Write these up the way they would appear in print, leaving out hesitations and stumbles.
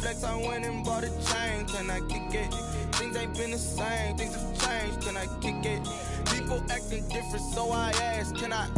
flex, I went and bought a chain. Can I kick it? Things ain't been the same, things have changed. Can I kick it? People acting different, so I asked, can I?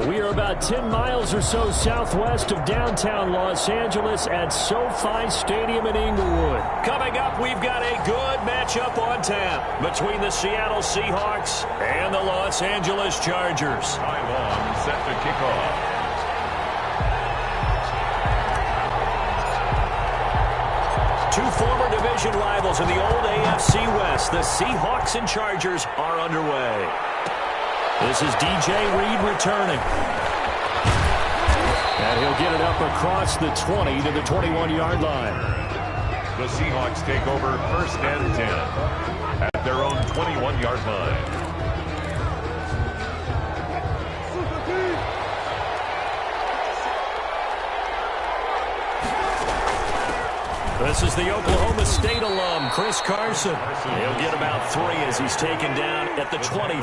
We are about 10 miles or so southwest of downtown Los Angeles at SoFi Stadium in Inglewood. Coming up, we've got a good matchup on tap between the Seattle Seahawks and the Los Angeles Chargers. Time on, set to kick off. Two former division rivals in the old AFC West, the Seahawks and Chargers, are underway. This is DJ Reed returning. And he'll get it up across the 20 to the 21-yard line. The Seahawks take over 1st and 10 at their own 21-yard line. This is the Oklahoma State alum, Chris Carson. He'll get about 3 as he's taken down at the 23.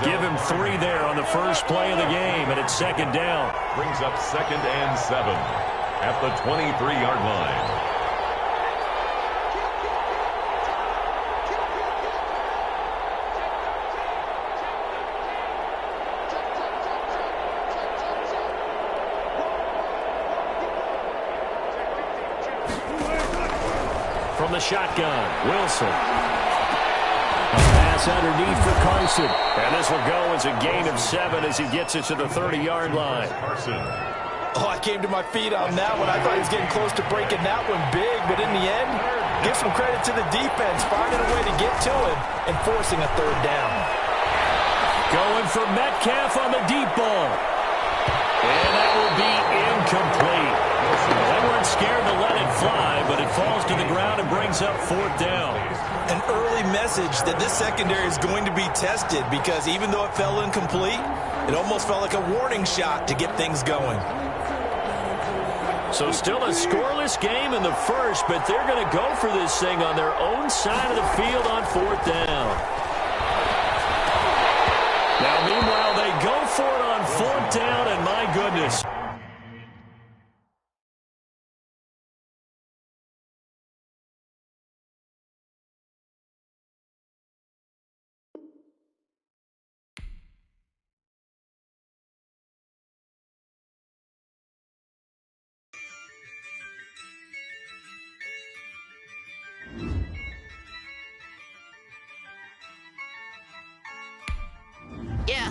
Give him 3 there on the first play of the game, and it's 2nd down. Brings up 2nd and 7 at the 23-yard line. From the shotgun, Wilson. A pass underneath for Carson. And this will go as a gain of 7 as he gets it to the 30-yard line. Carson. Oh, I came to my feet on that one. I thought he was getting close to breaking that one big, but in the end, give some credit to the defense, finding a way to get to him and forcing a 3rd down. Going for Metcalf on the deep ball. And that will be incomplete. They weren't scared to let it fly, but it falls to the ground and brings up 4th down. An early message that this secondary is going to be tested because even though it fell incomplete, it almost felt like a warning shot to get things going. So still a scoreless game in the first, but they're going to go for this thing on their own side of the field on 4th down. Now, meanwhile, they go for it on 4th down, and my goodness. Yeah,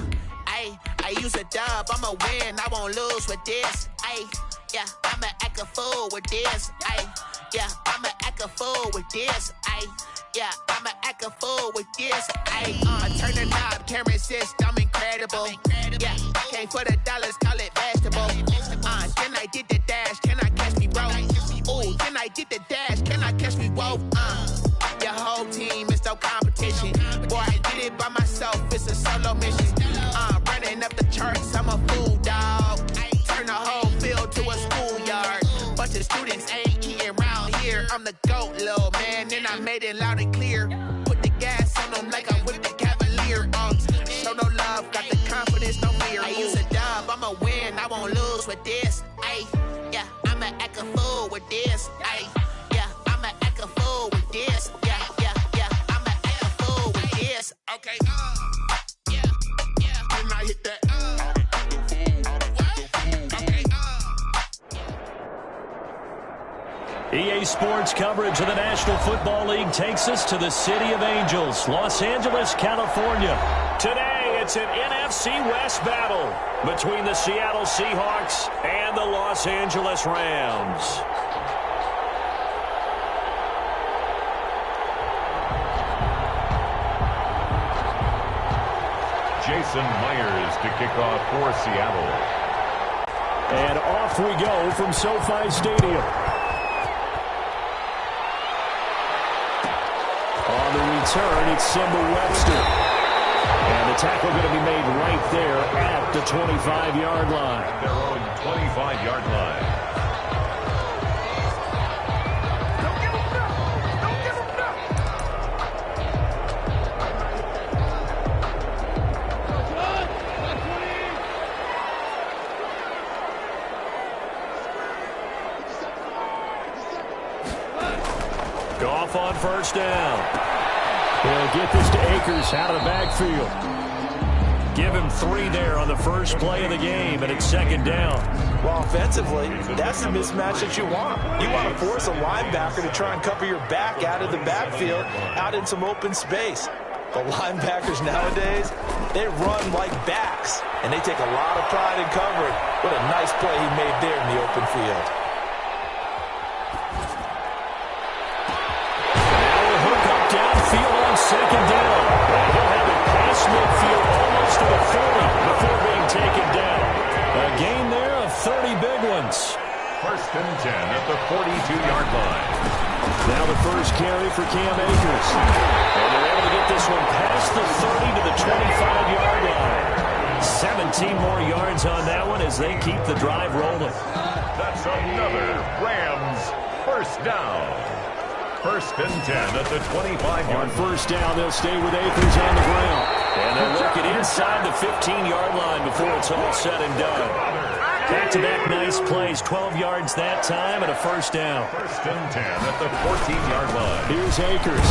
I use a dub, I'ma win, I won't lose with this. Yeah, I'ma act a fool with this. Yeah, I'ma act a fool with this. Yeah, I'ma act a fool with this. Turn the knob, can't resist, I'm incredible. Yeah, came for the dollars, call it vegetable. Then I did the dash, can I catch me, bro? Ooh, then I did the dash, can I catch me, whoa? Your whole team is no competition. Boy, I did it by myself, it's a solo mission. Running up the charts, I'm a fool, dog. Turn the whole field to a schoolyard. Bunch of students ain't eating round here. I'm the GOAT, little man, and I made it loud and clear. Put the gas on them like I'm with the Cavalier. Show no love, got the confidence, no fear. I use a dub, I'ma win, I won't lose with this. Yeah, I'ma act a fool with this. Yeah, I'ma act a fool with this. Yeah, I'ma act a fool with this. Okay, yeah, can I hit that? EA Sports coverage of the National Football League takes us to the City of Angels, Los Angeles, California. Today, it's an NFC West battle between the Seattle Seahawks and the Los Angeles Rams. Jason Myers to kick off for Seattle. And off we go from SoFi Stadium. return, it's Simba Webster. And the tackle going to be made right there at the 25-yard line. Their own 25-yard line. Goff on first down. He'll get this to Akers out of the backfield. Give him 3 there on the first play of the game, and it's second down. Well, offensively, that's the mismatch that you want. You want to force a linebacker to try and cover your back out of the backfield, out in some open space. The linebackers nowadays, they run like backs, and they take a lot of pride in covering. What a nice play he made there in the open field. Second down. And he'll have it past midfield almost to the 40 before being taken down. A gain there of 30 big ones. First and 10 at the 42-yard line. Now the first carry for Cam Akers. And they're able to get this one past the 30 to the 25-yard line. 17 more yards on that one as they keep the drive rolling. That's another Rams first down. First and 10 at the 25-yard. On first down, they'll stay with Akers on the ground. And they'll work it inside the 15-yard line before it's all said and done. Back-to-back nice plays, 12 yards that time and a first down. First and 10 at the 14-yard line. Here's Akers.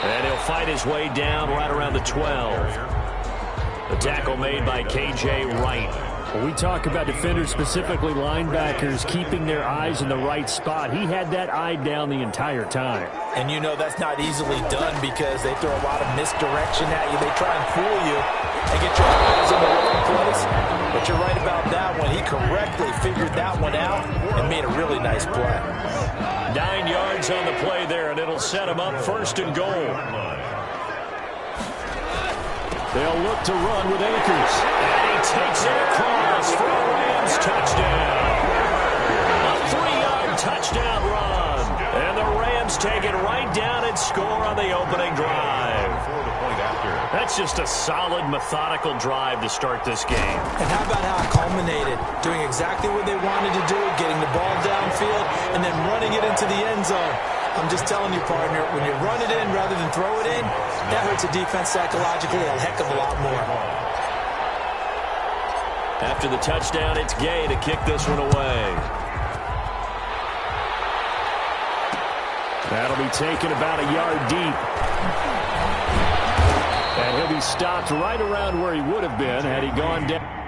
And he'll fight his way down right around the 12. The tackle made by K.J. Wright. When we talk about defenders, specifically linebackers, keeping their eyes in the right spot, he had that eye down the entire time. And you know that's not easily done because they throw a lot of misdirection at you. They try and fool you and get your eyes in the wrong place. But you're right about that one. He correctly figured that one out and made a really nice play. 9 yards on the play there, and it'll set him up first and goal. They'll look to run with Akers. And he takes it across for a Rams touchdown. A 3-yard touchdown run. And the Rams take it right down and score on the opening drive. That's just a solid, methodical drive to start this game. And how about how it culminated? Doing exactly what they wanted to do, getting the ball downfield, and then running it into the end zone. I'm just telling you, partner, when you run it in rather than throw it in, that hurts a defense psychologically a heck of a lot more. After the touchdown, it's Gay to kick this one away. That'll be taken about a yard deep. And he'll be stopped right around where he would have been had he gone down.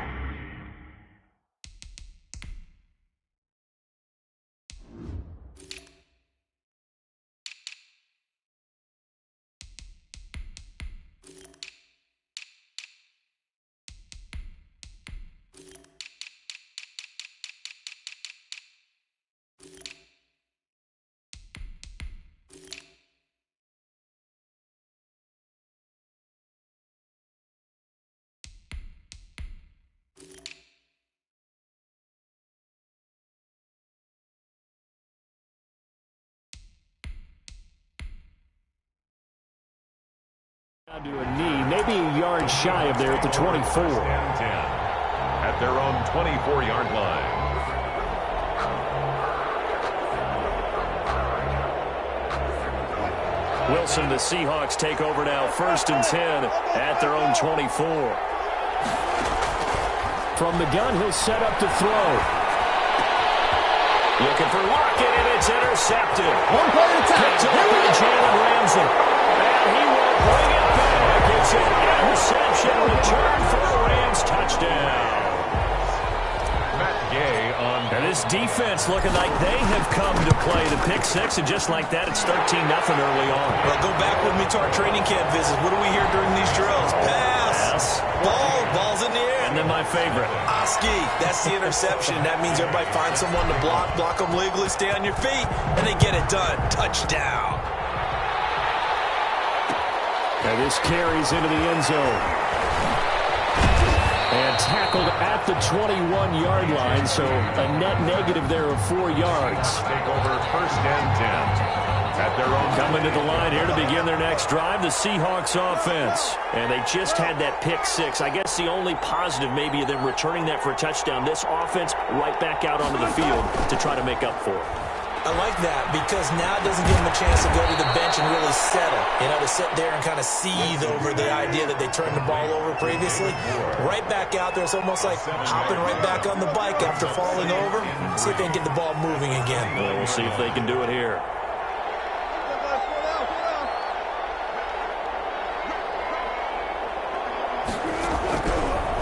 Down to a knee, maybe a yard shy of there at the 24. At their own 24-yard line. Wilson, the Seahawks take over now, first and 10 at their own 24. From the gun, he'll set up to throw. Looking for Lockett, and it's intercepted. One play at a time. Picked up by Jalen Ramsey. And he will bring it back. It's an interception return for the Rams touchdown. Matt Gay on. And this defense looking like they have come to play the pick six, and just like that, it's 13-0 early on. Well, go back with me to our training camp visits. What do we hear during these drills? Pass. Ball's in the air. And then my favorite. Oski, that's the interception. That means everybody finds someone to block them legally, stay on your feet, and they get it done. Touchdown. And this carries into the end zone. And tackled at the 21-yard line, so a net negative there of 4 yards. Take over first and 10 at their own Coming to the line here to begin their next drive, the Seahawks offense. And they just had that pick six. I guess the only positive maybe of them returning that for a touchdown. This offense right back out onto the field to try to make up for it. I like that because now it doesn't give them a chance to go to the bench and really settle. You know, to sit there and kind of seethe over the idea that they turned the ball over previously. Right back out there. It's almost like hopping right back on the bike after falling over. See if they can get the ball moving again. Well, we'll see if they can do it here.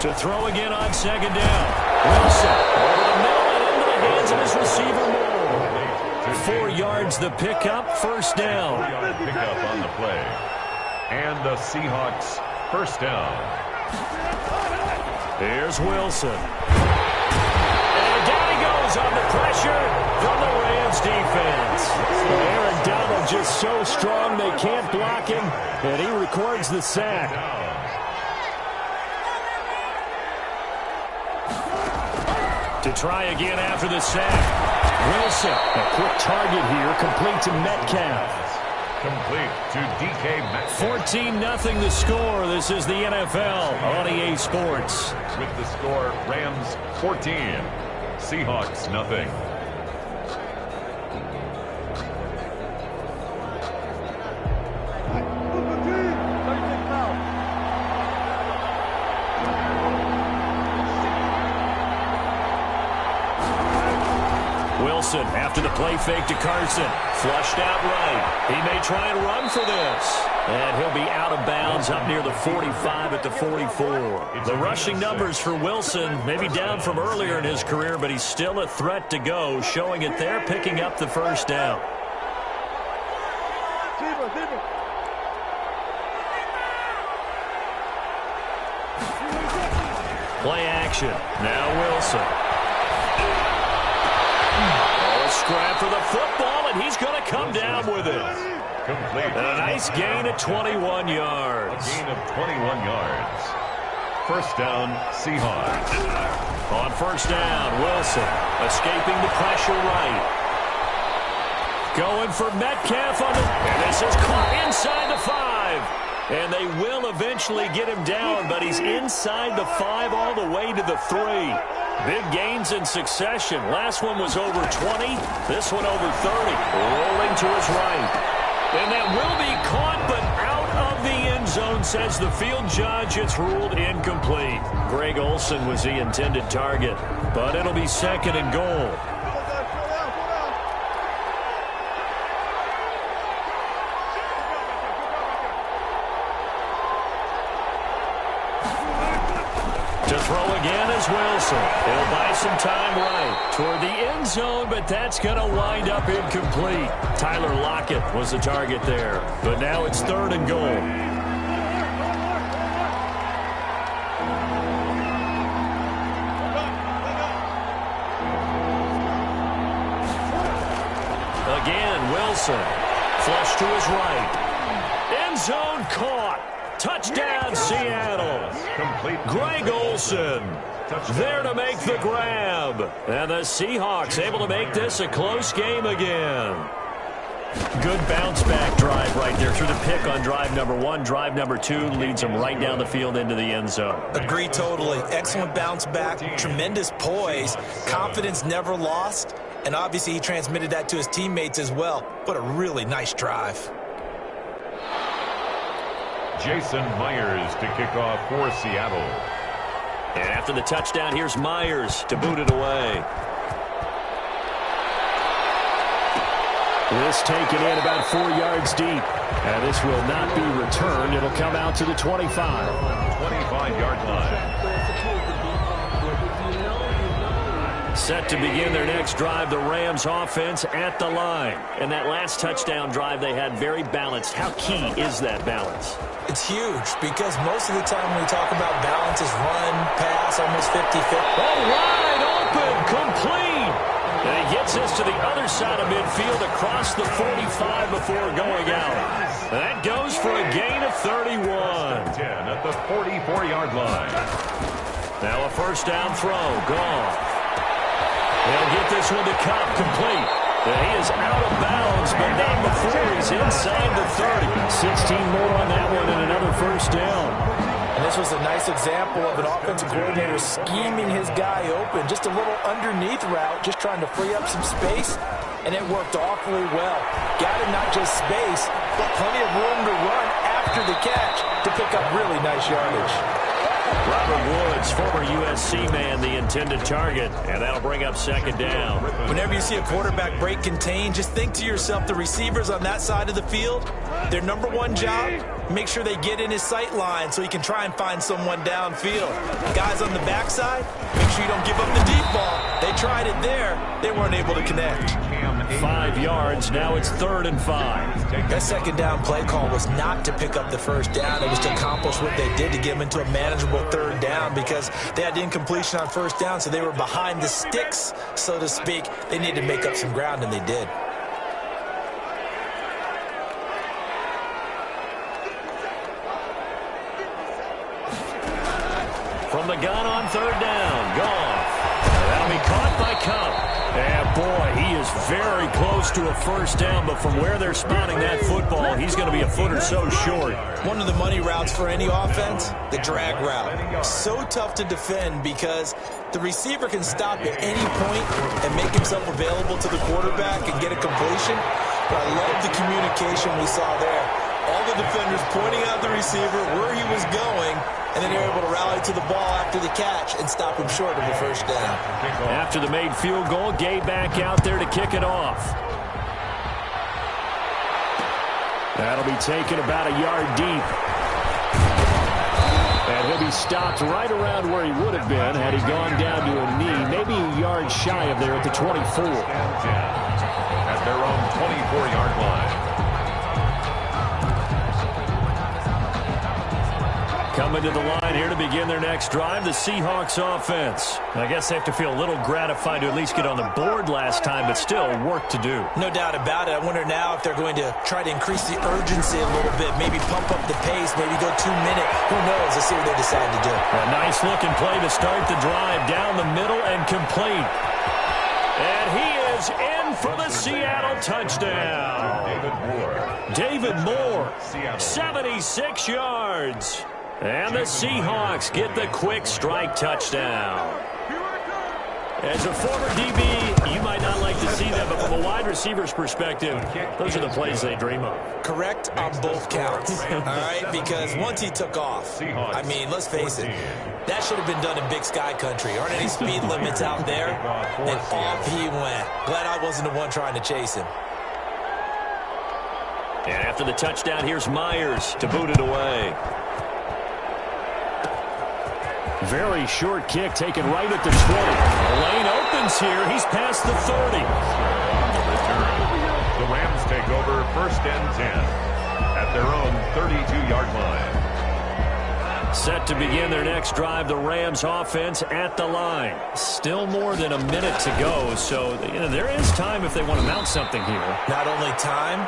To throw again on second down. Wilson over the middle and into the hands of his receiver Moore. 4 yards the pickup, first down. 4-yard pickup on the play. And the Seahawks first down. Here's Wilson. And down he goes on the pressure from the Rams defense. Aaron Donald just so strong they can't block him, and he records the sack. To try again after the sack. Wilson, a quick target here, complete to Metcalf. Complete to DK Metcalf. 14-0 the score. This is the NFL on EA Sports. With the score, Rams 14, Seahawks nothing. Wilson after the play fake to Carson. Flushed out right. He may try and run for this. And he'll be out of bounds up near the 45 at the 44. The rushing numbers for Wilson maybe down from earlier in his career, but he's still a threat to go, showing it there, picking up the first down. Play action. Now Wilson. Scrap for the football, and he's going to come down with it. Complete. And a nice gain of 21 yards. A gain of 21 yards. First down, Seahawks. On first down, Wilson escaping the pressure right. Going for Metcalf on the... And this is caught inside the 5. And they will eventually get him down, but he's inside the 5 all the way to the 3. Big gains in succession. Last one was over 20. This one over 30. Rolling to his right. And that will be caught, but out of the end zone, says the field judge. It's ruled incomplete. Greg Olsen was the intended target, but it'll be second and goal. To throw again is Wilson. He'll buy some time right toward the end zone, but that's going to wind up incomplete. Tyler Lockett was the target there, but now it's third and goal. Again, Wilson. Flush to his right. End zone caught. Touchdown, Seattle. Complete. Greg Olsen there to make the grab. And the Seahawks able to make this a close game again. Good bounce-back drive right there through the pick on drive number 1. Drive number 2 leads them right down the field into the end zone. Agree totally. Excellent bounce back, tremendous poise, confidence never lost, and obviously he transmitted that to his teammates as well. What a really nice drive. Jason Myers to kick off for Seattle. And after the touchdown, here's Myers to boot it away. This taken in about 4 yards deep. And this will not be returned. It'll come out to the 25. 25-yard line. Set to begin their next drive, the Rams offense at the line. And that last touchdown drive they had very balanced. How key is that balance? It's huge because most of the time when we talk about balance is run, pass, almost 50-50. Oh, wide open, complete. And he gets this to the other side of midfield across the 45 before going out. That goes for a gain of 31. 10 at the 44-yard line. Now a first down throw, gone. They'll get this one to Kupp, complete. He is out of bounds, but not before he's inside the 30. 16 more on that one and another first down. And this was a nice example of an offensive coordinator scheming his guy open. Just a little underneath route, just trying to free up some space, and it worked awfully well. Got him not just space, but plenty of room to run after the catch to pick up really nice yardage. Robert Woods, former USC man, the intended target, and that'll bring up second down. Whenever you see a quarterback break contain, just think to yourself, the receivers on that side of the field, their number one job, make sure they get in his sight line so he can try and find someone downfield. Guys on the backside, make sure you don't give up the deep ball. They tried it there. They weren't able to connect. 5 yards. Now it's 3rd and 5. That second down play call was not to pick up the first down. It was to accomplish what they did to get them into a manageable 3rd down because they had incompletion on first down, so they were behind the sticks, so to speak. They needed to make up some ground, and they did. From the gun on 3rd down. Goff. That'll be caught by Kupp. And boy, he is very close to a first down, but from where they're spotting that football, he's going to be a foot or so short. One of the money routes for any offense, the drag route. So tough to defend because the receiver can stop at any point and make himself available to the quarterback and get a completion. But I love the communication we saw there. All the defenders pointing out the receiver, where he was going, and then they're able to rally to the ball after the catch and stop him short of a first down. After the made field goal, Gay back out there to kick it off. That'll be taken about a yard deep. And he'll be stopped right around where he would have been had he gone down to a knee, maybe a yard shy of there at the 24. At their own 24-yard line. Coming to the line here to begin their next drive, the Seahawks offense. I guess they have to feel a little gratified to at least get on the board last time, but still work to do. No doubt about it. I wonder now if they're going to try to increase the urgency a little bit, maybe pump up the pace, maybe go 2 minute. Who knows? Let's see what they decide to do. A nice looking play to start the drive down the middle and complete. And he is in for the Seattle touchdown. David Moore, 76 yards. And the Seahawks get the quick strike touchdown. As a former DB, you might not like to see that, but from a wide receiver's perspective, those are the plays they dream of. Correct on both counts, all right? Because once he took off, I mean, let's face it, that should have been done in Big Sky country. Aren't any speed limits out there? And off he went. Glad I wasn't the one trying to chase him. And after the touchdown, here's Myers to boot it away. Very short kick taken right at the 20. The lane opens here. He's past the 30. The Rams take over 1st and 10 at their own 32-yard line. Set to begin their next drive, the Rams offense at the line. Still more than a minute to go, so there is time if they want to mount something here. Not only time,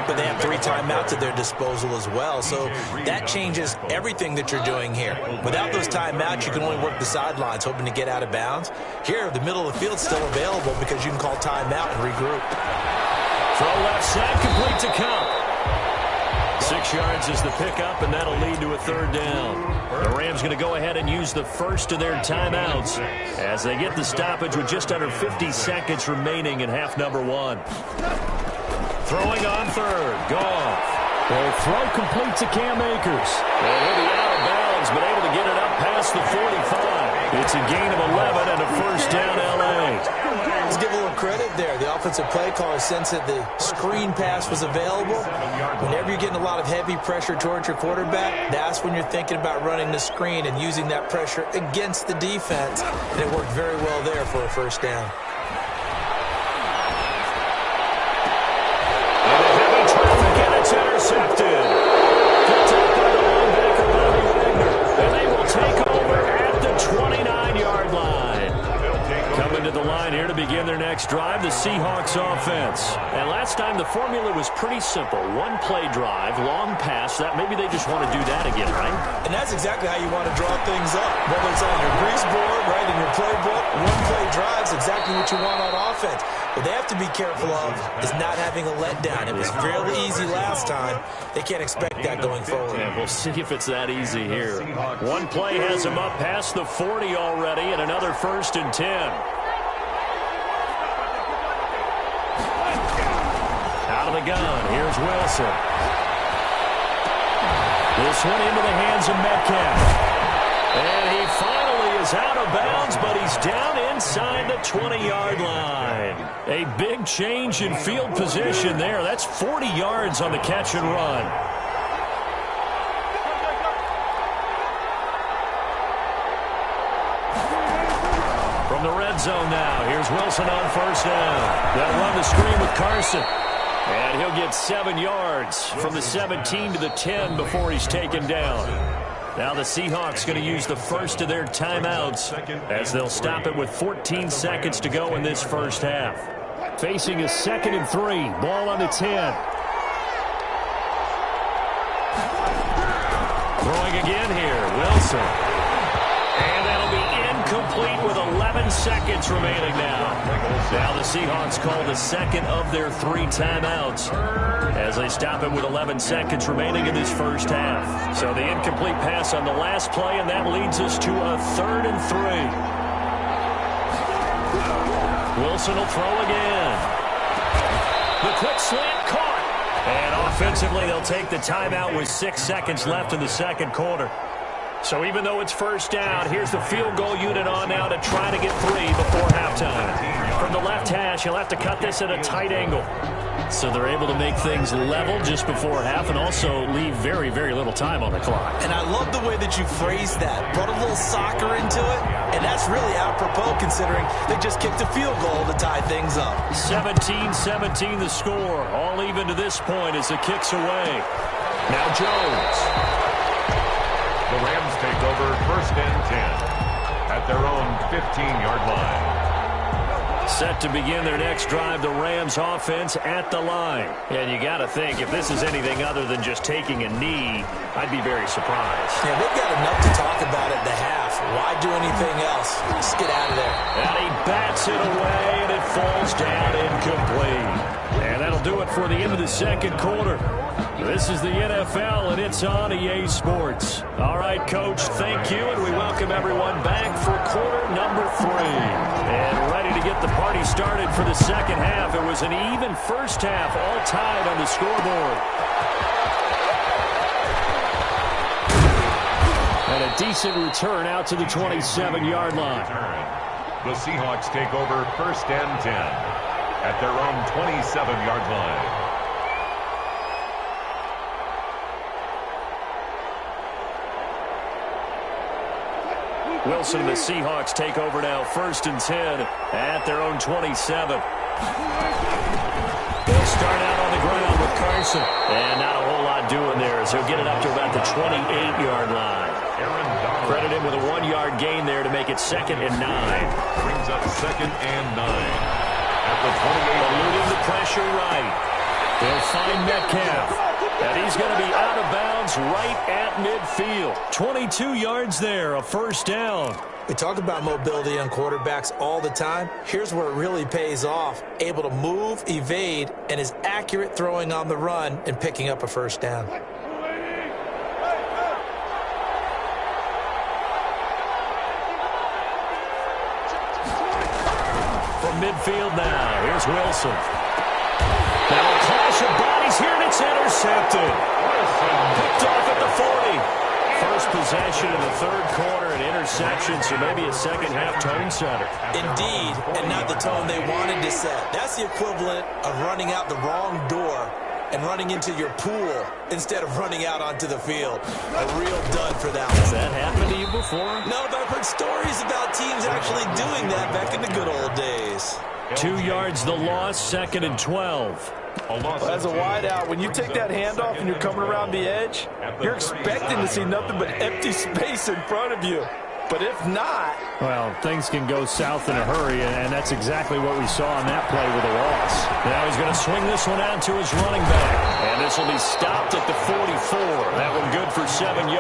but they have 3 timeouts at their disposal as well, so that changes everything that you're doing here. Without those timeouts, you can only work the sidelines, hoping to get out of bounds. Here, the middle of the field's still available because you can call timeout and regroup. Throw left side, complete to Kupp. 6 yards is the pickup, and that'll lead to a 3rd down. The Rams going to go ahead and use the first of their timeouts as they get the stoppage with just under 50 seconds remaining in half number 1. Throwing on 3rd, Goff. Their throw complete to Cam Akers. And he'll be out of bounds, but able to get it up past the 45. It's a gain of 11 and a first down, L.A. Let's give a little credit there. The offensive play caller sensed that the screen pass was available. Whenever you're getting a lot of heavy pressure towards your quarterback, that's when you're thinking about running the screen and using that pressure against the defense. And it worked very well there for a first down. And a heavy traffic, and it's intercepted. Picked up by the linebacker, Bobby Wagner. And they will take over at the 29-yard line. Coming to the line here to begin their next drive, the Seahawks offense. And last last time the formula was pretty simple. One play drive, long pass. That maybe they just want to do that again, right? And that's exactly how you want to draw things up. Whether it's on your grease board, right, in your playbook, one play drive is exactly what you want on offense. What they have to be careful of is not having a letdown. It was fairly easy last time. They can't expect that going forward. Yeah, we'll see if it's that easy here. One play has him up past the 40 already, and another 1st and 10. Out of the gun, here's Wilson. This one into the hands of Metcalf. And he finally is out of bounds, but he's down inside the 20-yard line. A big change in field position there. That's 40 yards on the catch and run. From the red zone now, here's Wilson on 1st down. They'll run the screen with Carson. And he'll get 7 yards from the 17 to the 10 before he's taken down. Now the Seahawks going to use the first of their timeouts as they'll stop it with 14 seconds to go in this first half. Facing a 2nd and 3. Ball on the 10. Throwing again here. Wilson. And that'll be incomplete with 11 seconds remaining now. Now the Seahawks call the 2nd of their 3 timeouts as they stop it with 11 seconds remaining in this first half. So the incomplete pass on the last play, and that leads us to a 3rd and 3. Wilson will throw again. The quick slant caught. And offensively, they'll take the timeout with 6 seconds left in the second quarter. So even though it's 1st down, here's the field goal unit on now to try to get 3 before halftime. From the left hash, he'll have to cut this at a tight angle. So they're able to make things level just before half and also leave very, very little time on the clock. And I love the way that you phrased that. Brought a little soccer into it, and that's really apropos considering they just kicked a field goal to tie things up. 17-17 the score. All even to this point as it kicks away. Now Jones. The Rams take over 1st and 10 at their own 15-yard line. Set to begin their next drive, the Rams offense at the line. And you got to think, if this is anything other than just taking a knee, I'd be very surprised. Yeah, they've got enough to talk about at the half. Why do anything else? Just get out of there. And he bats it away, and it falls down incomplete. And that'll do it for the end of the second quarter. This is the NFL, and it's on EA Sports. All right, Coach, thank you, and we welcome everyone back for quarter number 3. And ready to get the party started for the second half. It was an even first half, all tied on the scoreboard. And a decent return out to the 27-yard line. The Seahawks take over 1st and 10 at their own 27-yard line. Wilson and the Seahawks take over now, 1st and 10 at their own 27. They'll start out on the ground with Carson. And not a whole lot doing there as he'll get it up to about the 28-yard line. Credit him with a 1-yard gain there to make it 2nd and 9. Brings up 2nd and 9 at the 28. Eluding the pressure right. They'll find Metcalf. And he's going to be out of bounds right at midfield. 22 yards there, a 1st down. We talk about mobility on quarterbacks all the time. Here's where it really pays off. Able to move, evade, and is accurate throwing on the run and picking up a 1st down. From midfield now, here's Wilson. Now a clash of bodies here, and it's intercepted. Picked off at the 40. First possession in the 3rd quarter, an interception, so maybe a second-half tone setter. Indeed, and not the tone they wanted to set. That's the equivalent of running out the wrong door and running into your pool instead of running out onto the field. A real dud for that one. Has that happened to you before? No, but I've heard stories about teams actually doing that back in the good old days. 2 yards the loss, 2nd and 12. Well, as a wideout, when you take that handoff and you're coming around the edge, you're expecting to see nothing but empty space in front of you. But if not... Well, things can go south in a hurry, and that's exactly what we saw on that play with a loss. Now he's going to swing this one out to his running back. And this will be stopped at the 44. That one good for 7 yards.